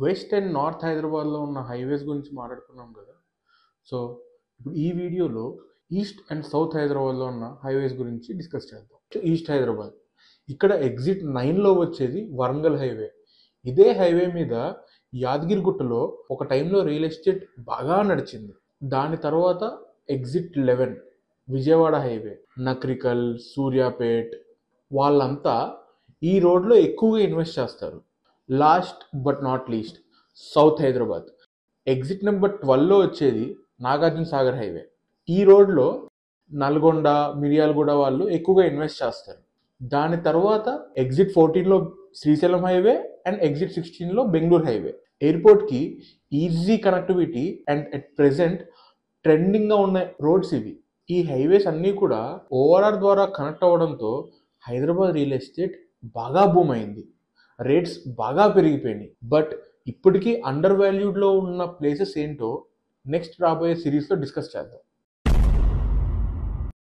West and north హైదరాబాద్లో ఉన్న highways గురించి మాట్లాడుకున్నాం కదా. సో ఇప్పుడు ఈ వీడియోలో ఈస్ట్ అండ్ సౌత్ హైదరాబాద్లో ఉన్న హైవేస్ గురించి డిస్కస్ చేద్దాం. ఈస్ట్ హైదరాబాద్, ఇక్కడ ఎగ్జిట్ 9లో వచ్చేది వరంగల్ హైవే. ఇదే హైవే మీద యాదగిరిగుట్టలో ఒక టైంలో రియల్ ఎస్టేట్ బాగా నడిచింది. దాని తర్వాత ఎగ్జిట్ 11 విజయవాడ హైవే, నక్రికల్, సూర్యాపేట్ వాళ్ళంతా ఈ రోడ్లో ఎక్కువగా ఇన్వెస్ట్ చేస్తారు. Last but not least south Hyderabad, exit number 12లో వచ్చేది నాగార్జున సాగర్ హైవే. ఈ రోడ్లో నల్గొండ, మిర్యాలగూడ వాళ్ళు ఎక్కువగా ఇన్వెస్ట్ చేస్తారు. దాని తర్వాత ఎగ్జిట్ 14లో శ్రీశైలం హైవే అండ్ ఎగ్జిట్ 16లో బెంగళూరు హైవే. ఎయిర్పోర్ట్కి easy connectivity and at present ట్రెండింగ్గా ఉన్న రోడ్స్ ఇవి. ఈ హైవేస్ అన్నీ కూడా ఓఆర్ఆర్ ద్వారా కనెక్ట్ అవ్వడంతో హైదరాబాద్ రియల్ ఎస్టేట్ బాగా బూమ్ అయింది, రేట్స్ బాగా పెరిగిపోయినాయి. బట్ ఇప్పటికీ అండర్ వాల్యూడ్లో ఉన్న ప్లేసెస్ ఏంటో నెక్స్ట్ రాబోయే సిరీస్లో డిస్కస్ చేద్దాం.